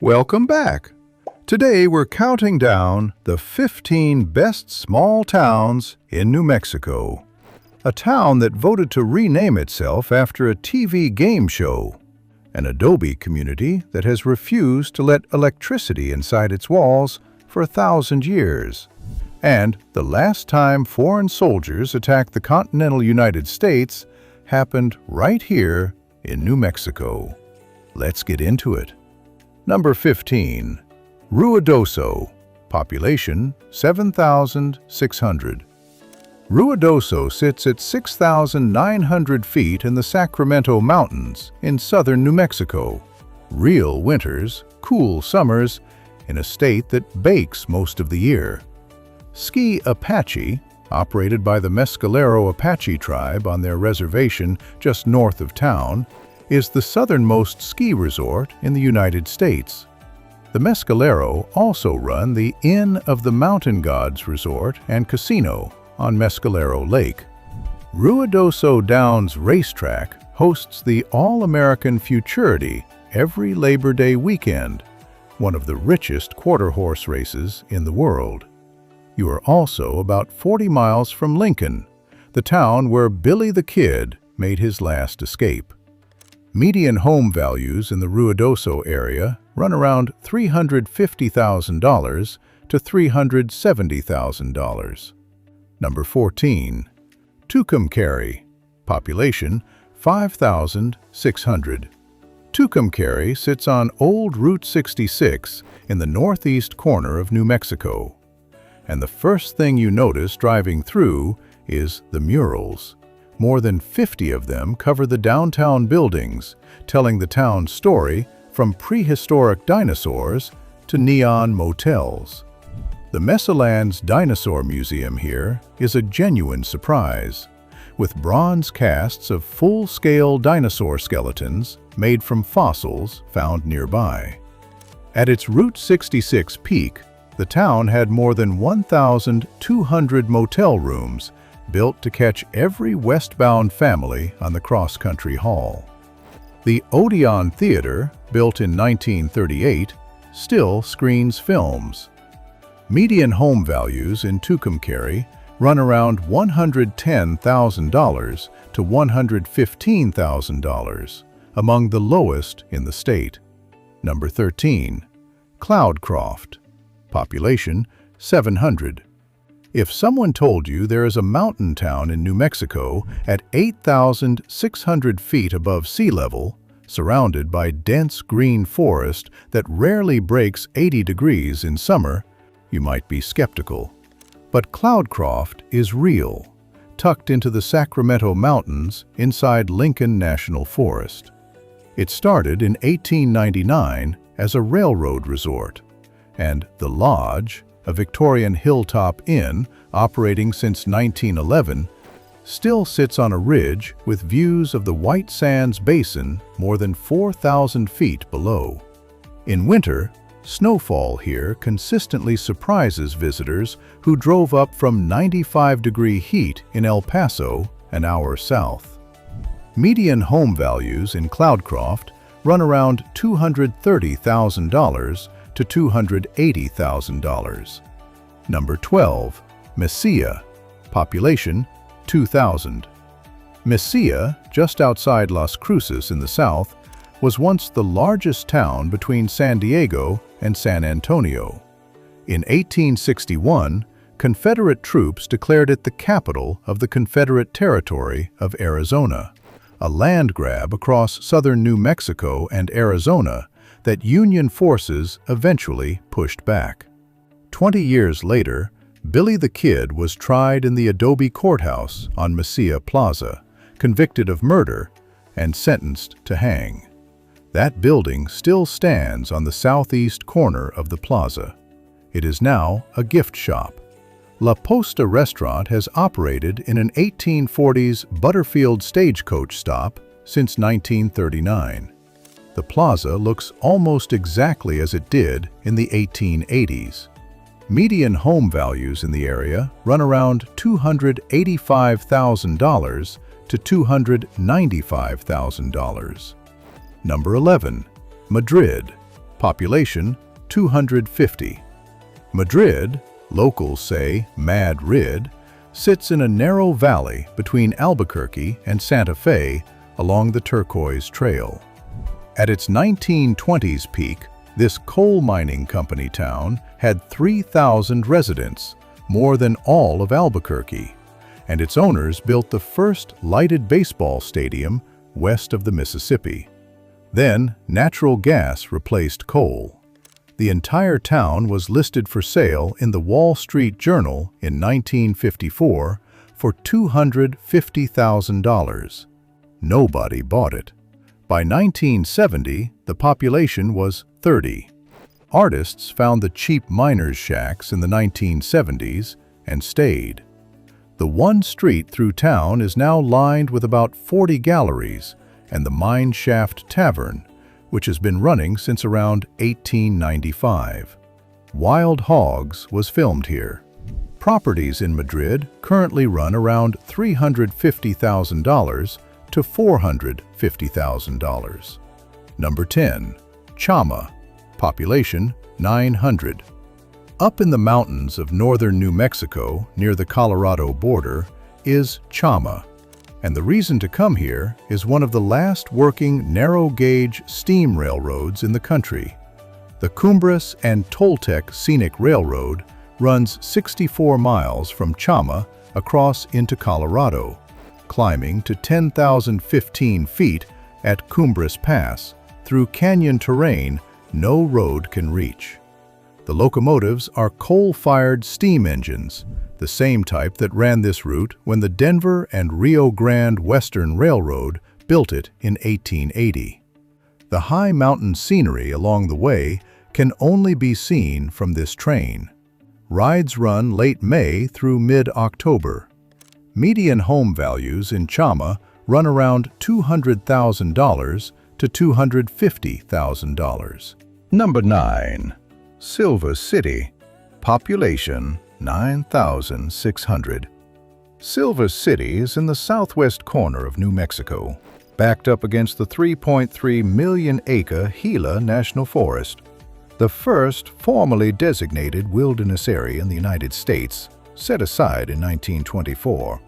Welcome back. Today we're counting down the 15 best small towns in New Mexico. A town that voted to rename itself after a TV game show. An adobe community that has refused to let electricity inside its walls for 1,000 years. And the last time foreign soldiers attacked the continental United States happened right here in New Mexico. Let's get into it. Number 15. Ruidoso. Population 7,600. Ruidoso sits at 6,900 feet in the Sacramento Mountains in southern New Mexico. Real winters, cool summers, in a state that bakes most of the year. Ski Apache, operated by the Mescalero Apache tribe on their reservation just north of town, is the southernmost ski resort in the United States. The Mescalero also run the Inn of the Mountain Gods Resort and Casino on Mescalero Lake. Ruidoso Downs Racetrack hosts the All-American Futurity every Labor Day weekend, one of the richest quarter horse races in the world. You are also about 40 miles from Lincoln, the town where Billy the Kid made his last escape. Median home values in the Ruidoso area run around $350,000 to $370,000. Number 14. Tucumcari. Population 5,600. Tucumcari sits on Old Route 66 in the northeast corner of New Mexico. And the first thing you notice driving through is the murals. More than 50 of them cover the downtown buildings, telling the town's story from prehistoric dinosaurs to neon motels. The Mesaland's Dinosaur Museum here is a genuine surprise, with bronze casts of full-scale dinosaur skeletons made from fossils found nearby. At its Route 66 peak, the town had more than 1,200 motel rooms built to catch every westbound family on the cross-country haul. The Odeon Theater, built in 1938, still screens films. Median home values in Tucumcari run around $110,000 to $115,000, among the lowest in the state. Number 13. Cloudcroft. Population 700. If someone told you there is a mountain town in New Mexico at 8,600 feet above sea level, surrounded by dense green forest that rarely breaks 80 degrees in summer, you might be skeptical. But Cloudcroft is real, tucked into the Sacramento Mountains inside Lincoln National Forest. It started in 1899 as a railroad resort, and The Lodge, a Victorian hilltop inn operating since 1911, still sits on a ridge with views of the White Sands Basin more than 4,000 feet below. In winter, snowfall here consistently surprises visitors who drove up from 95-degree heat in El Paso, an hour south. Median home values in Cloudcroft run around $230,000 to $280,000. Number 12. Mesilla. Population 2,000. Mesilla, just outside Las Cruces in the south, was once the largest town between San Diego and San Antonio. In 1861, Confederate troops declared it the capital of the Confederate Territory of Arizona, a land grab across southern New Mexico and Arizona that Union forces eventually pushed back. 20 years later, Billy the Kid was tried in the Adobe Courthouse on Mesilla Plaza, convicted of murder, and sentenced to hang. That building still stands on the southeast corner of the plaza. It is now a gift shop. La Posta restaurant has operated in an 1840s Butterfield stagecoach stop since 1939. The plaza looks almost exactly as it did in the 1880s. Median home values in the area run around $285,000 to $295,000. Number 11. Madrid. Population 250. Madrid, locals say Madrid, sits in a narrow valley between Albuquerque and Santa Fe along the Turquoise Trail. At its 1920s peak, this coal mining company town had 3,000 residents, more than all of Albuquerque, and its owners built the first lighted baseball stadium west of the Mississippi. Then, natural gas replaced coal. The entire town was listed for sale in the Wall Street Journal in 1954 for $250,000. Nobody bought it. By 1970, the population was 30. Artists found the cheap miners' shacks in the 1970s and stayed. The one street through town is now lined with about 40 galleries and the Mine Shaft Tavern, which has been running since around 1895. Wild Hogs was filmed here. Properties in Madrid currently run around $350,000 to $450,000. Number 10. Chama. Population 900. Up in the mountains of northern New Mexico, near the Colorado border, is Chama. And the reason to come here is one of the last working narrow-gauge steam railroads in the country. The Cumbres and Toltec Scenic Railroad runs 64 miles from Chama across into Colorado, climbing to 10,015 feet at Cumbres Pass through canyon terrain no road can reach. The locomotives are coal-fired steam engines, the same type that ran this route when the Denver and Rio Grande Western Railroad built it in 1880. The high mountain scenery along the way can only be seen from this train. Rides run late May through mid-October. Median home values in Chama run around $200,000 to $250,000. Number 9. Silver City. Population 9,600. Silver City is in the southwest corner of New Mexico, backed up against the 3.3 million-acre Gila National Forest, the first formally designated wilderness area in the United States, set aside in 1924.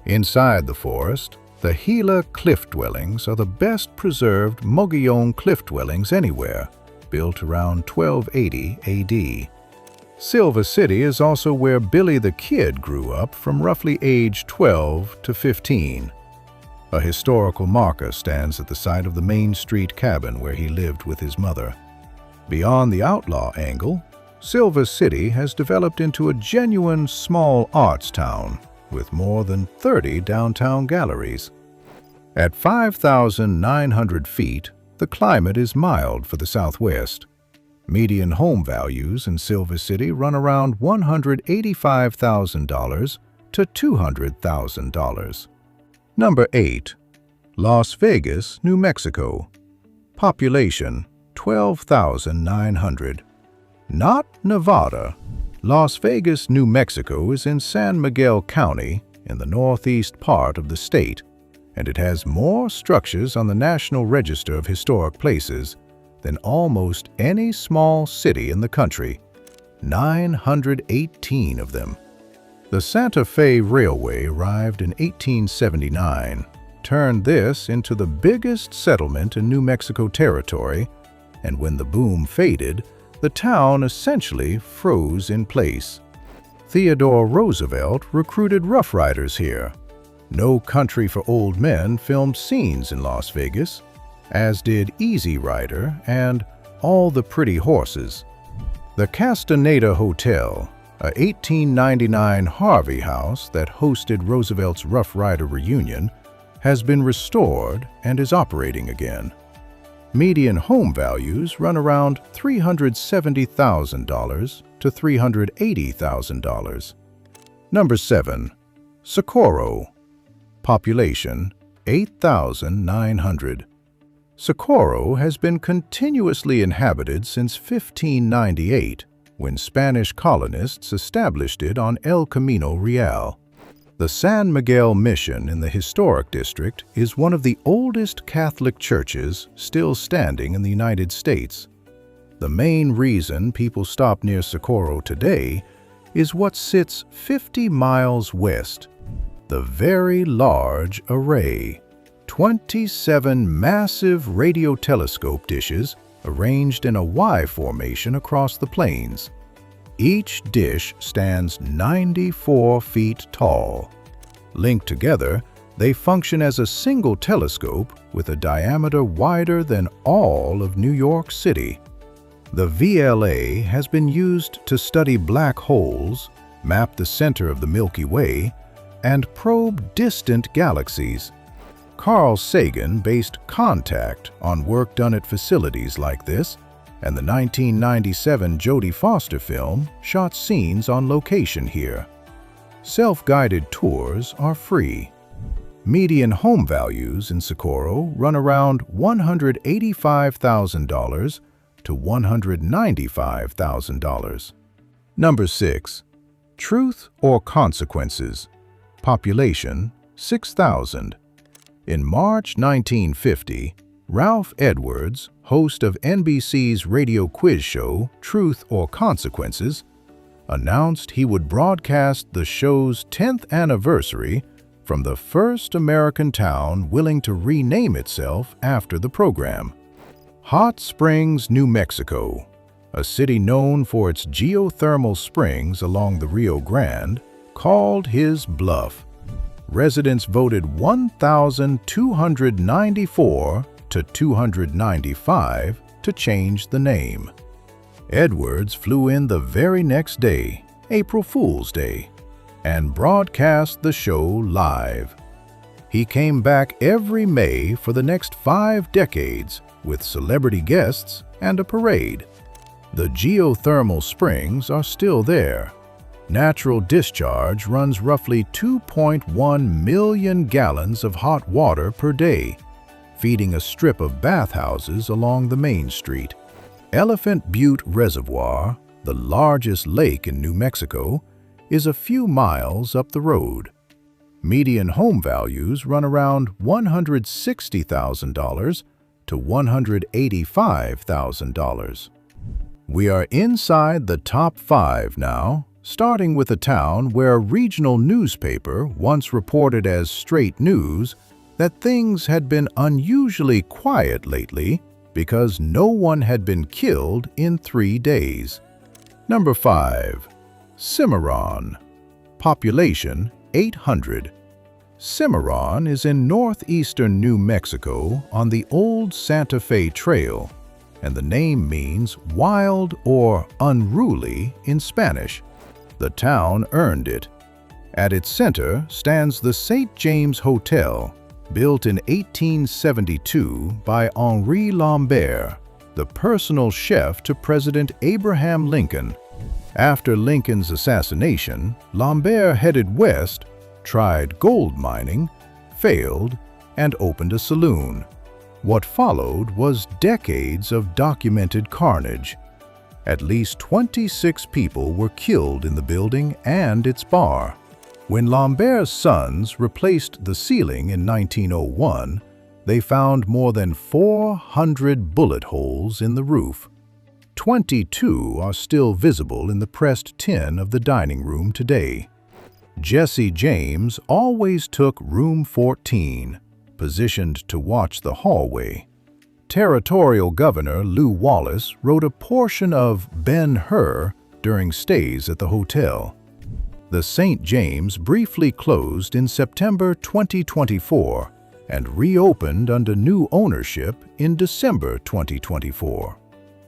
Inside the forest, the Gila cliff dwellings are the best preserved Mogollon cliff dwellings anywhere, built around 1280 A.D. Silver City is also where Billy the Kid grew up from roughly age 12 to 15. A historical marker stands at the side of the Main Street cabin where he lived with his mother. Beyond the outlaw angle, Silver City has developed into a genuine small arts town with more than 30 downtown galleries. At 5,900 feet, the climate is mild for the Southwest. Median home values in Silver City run around $185,000 to $200,000. Number 8. Las Vegas, New Mexico. Population 12,900. Not Nevada. Las Vegas, New Mexico is in San Miguel County in the northeast part of the state, and it has more structures on the National Register of Historic Places than almost any small city in the country, 918 of them. The Santa Fe Railway arrived in 1879, turned this into the biggest settlement in New Mexico territory, and when the boom faded, the town essentially froze in place. Theodore Roosevelt recruited Rough Riders here. No Country for Old Men filmed scenes in Las Vegas, as did Easy Rider and All the Pretty Horses. The Castaneda Hotel, a 1899 Harvey house that hosted Roosevelt's Rough Rider reunion, has been restored and is operating again. Median home values run around $370,000 to $380,000. Number 7. Socorro. Population 8,900. Socorro has been continuously inhabited since 1598, when Spanish colonists established it on El Camino Real. The San Miguel Mission in the historic district is one of the oldest Catholic churches still standing in the United States. The main reason people stop near Socorro today is what sits 50 miles west, the very large array. 27 massive radio telescope dishes arranged in a Y formation across the plains. Each dish stands 94 feet tall. Linked together, they function as a single telescope with a diameter wider than all of New York City. The VLA has been used to study black holes, map the center of the Milky Way, and probe distant galaxies. Carl Sagan based Contact on work done at facilities like this, and the 1997 Jodie Foster film shot scenes on location here. Self-guided tours are free. Median home values in Socorro run around $185,000 to $195,000. Number 6. Truth or Consequences. Population 6,000. In March 1950, Ralph Edwards, host of NBC's radio quiz show Truth or Consequences, announced he would broadcast the show's 10th anniversary from the first American town willing to rename itself after the program. Hot Springs, New Mexico, a city known for its geothermal springs along the Rio Grande, called his bluff. Residents voted 1,294 to 295 to change the name. Edwards flew in the very next day, April Fool's Day, and broadcast the show live. He came back every May for the next 5 decades with celebrity guests and a parade. The geothermal springs are still there. Natural discharge runs roughly 2.1 million gallons of hot water per day, feeding a strip of bathhouses along the main street. Elephant Butte Reservoir, the largest lake in New Mexico, is a few miles up the road. Median home values run around $160,000 to $185,000. We are inside the top 5 now, starting with a town where a regional newspaper once reported as straight news that things had been unusually quiet lately because no one had been killed in 3 days. Number 5. Cimarron. Population 800. Cimarron is in northeastern New Mexico on the old Santa Fe Trail, and the name means wild or unruly in Spanish. The town earned it. At its center stands the St. James Hotel, built in 1872 by Henri Lambert, the personal chef to President Abraham Lincoln. After Lincoln's assassination, Lambert headed west, tried gold mining, failed, and opened a saloon. What followed was decades of documented carnage. At least 26 people were killed in the building and its bar. When Lambert's sons replaced the ceiling in 1901, they found more than 400 bullet holes in the roof. 22 are still visible in the pressed tin of the dining room today. Jesse James always took room 14, positioned to watch the hallway. Territorial Governor Lew Wallace wrote a portion of Ben-Hur during stays at the hotel. The St. James briefly closed in September 2024 and reopened under new ownership in December 2024.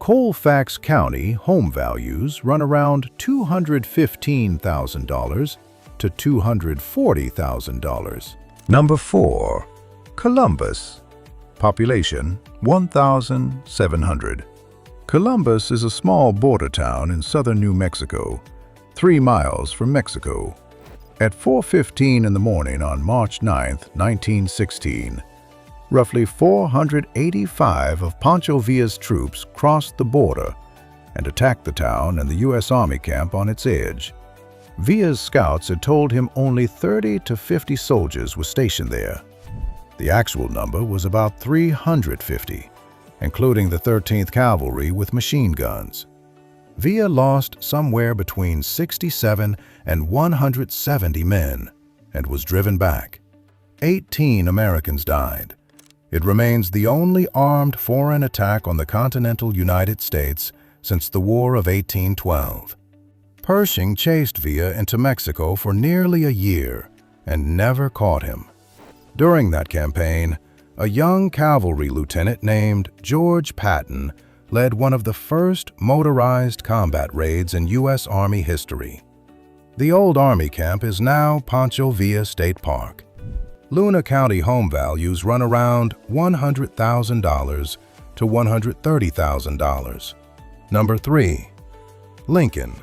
Colfax County home values run around $215,000 to $240,000. Number 4. Columbus. Population 1,700. Columbus is a small border town in southern New Mexico, 3 miles from Mexico. At 4:15 in the morning on March 9, 1916, roughly 485 of Pancho Villa's troops crossed the border and attacked the town and the U.S. Army camp on its edge. Villa's scouts had told him only 30 to 50 soldiers were stationed there. The actual number was about 350, including the 13th Cavalry with machine guns. Villa lost somewhere between 67 and 170 men and was driven back. 18 Americans died. It remains the only armed foreign attack on the continental United States since the War of 1812. Pershing chased Villa into Mexico for nearly a year and never caught him. During that campaign, a young cavalry lieutenant named George Patton led one of the first motorized combat raids in U.S. Army history. The old Army camp is now Pancho Villa State Park. Luna County home values run around $100,000 to $130,000. Number 3. Lincoln.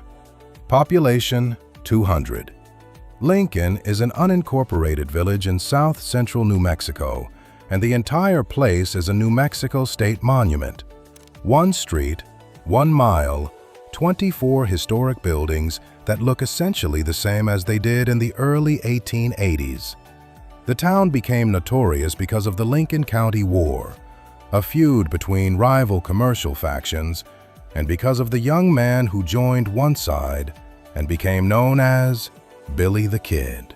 Population 200. Lincoln is an unincorporated village in south-central New Mexico, and the entire place is a New Mexico state monument. 1 street, 1 mile, 24 historic buildings that look essentially the same as they did in the early 1880s. The town became notorious because of the Lincoln County War, a feud between rival commercial factions, and because of the young man who joined one side and became known as Billy the Kid.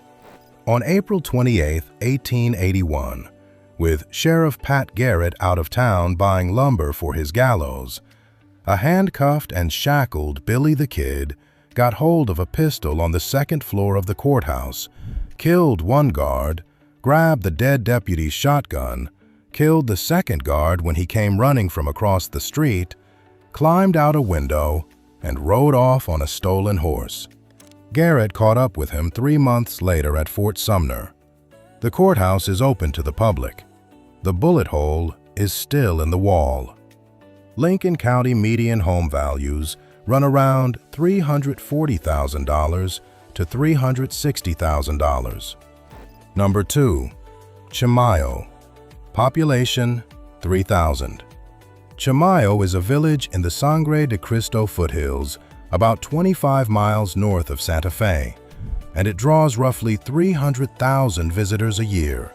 On April 28, 1881, with Sheriff Pat Garrett out of town buying lumber for his gallows, a handcuffed and shackled Billy the Kid got hold of a pistol on the second floor of the courthouse, killed one guard, grabbed the dead deputy's shotgun, killed the second guard when he came running from across the street, climbed out a window, and rode off on a stolen horse. Garrett caught up with him 3 months later at Fort Sumner. The courthouse is open to the public. The bullet hole is still in the wall. Lincoln County median home values run around $340,000 to $360,000. Number 2. Chimayo. Population 3,000. Chimayo is a village in the Sangre de Cristo foothills, about 25 miles north of Santa Fe, and it draws roughly 300,000 visitors a year,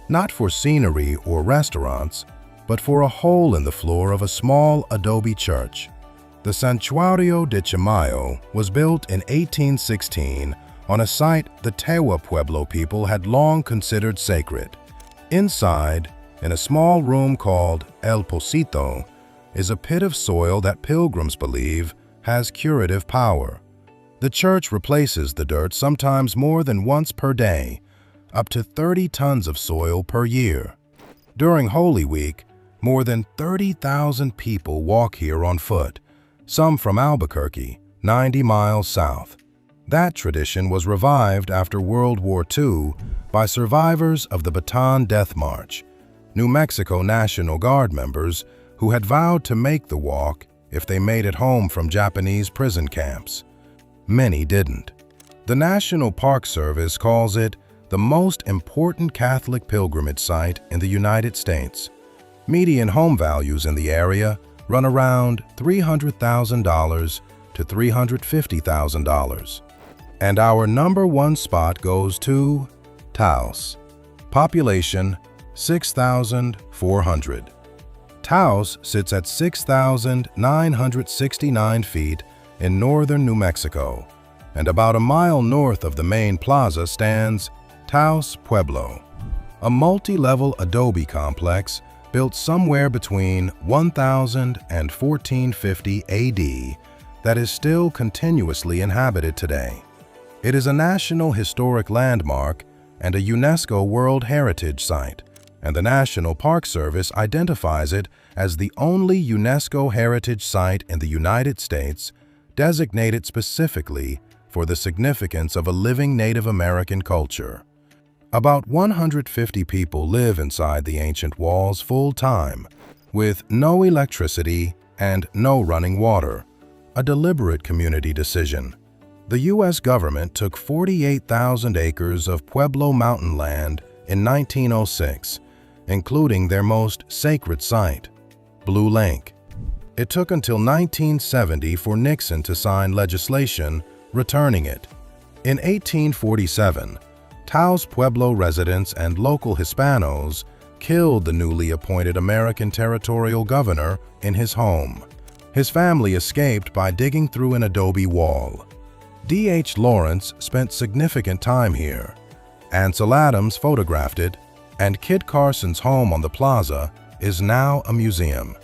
not for scenery or restaurants, but for a hole in the floor of a small adobe church. The Santuario de Chimayo was built in 1816 on a site the Tewa Pueblo people had long considered sacred. Inside, in a small room called El Pocito, is a pit of soil that pilgrims believe has curative power. The church replaces the dirt sometimes more than once per day, up to 30 tons of soil per year. During Holy Week, more than 30,000 people walk here on foot, some from Albuquerque, 90 miles south. That tradition was revived after World War II by survivors of the Bataan Death March, New Mexico National Guard members who had vowed to make the walk if they made it home from Japanese prison camps. Many didn't. The National Park Service calls it the most important Catholic pilgrimage site in the United States. Median home values in the area run around $300,000 to $350,000. And our number 1 spot goes to Taos. Population 6,400. Taos sits at 6,969 feet in northern New Mexico, and about a mile north of the main plaza stands Taos Pueblo, a multi-level adobe complex built somewhere between 1000 and 1450 AD that is still continuously inhabited today. It is a National Historic Landmark and a UNESCO World Heritage Site, and the National Park Service identifies it as the only UNESCO Heritage Site in the United States designated specifically for the significance of a living Native American culture. About 150 people live inside the ancient walls full-time, with no electricity and no running water, a deliberate community decision. The U.S. government took 48,000 acres of Pueblo mountain land in 1906, including their most sacred site, Blue Lake. It took until 1970 for Nixon to sign legislation returning it. In 1847, Taos Pueblo residents and local Hispanos killed the newly appointed American territorial governor in his home. His family escaped by digging through an adobe wall. D.H. Lawrence spent significant time here. Ansel Adams photographed it, and Kit Carson's home on the plaza is now a museum.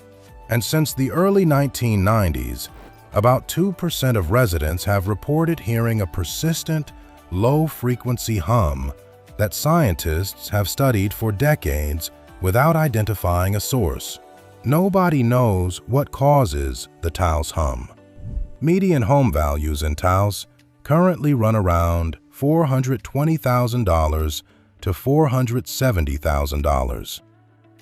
And since the early 1990s, about 2% of residents have reported hearing a persistent, low-frequency hum that scientists have studied for decades without identifying a source. Nobody knows what causes the Taos hum. Median home values in Taos currently run around $420,000 to $470,000.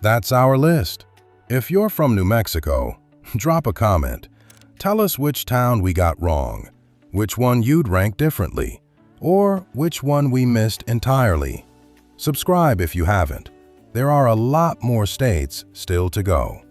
That's our list. If you're from New Mexico, drop a comment. Tell us which town we got wrong, which one you'd rank differently, or which one we missed entirely. Subscribe if you haven't. There are a lot more states still to go.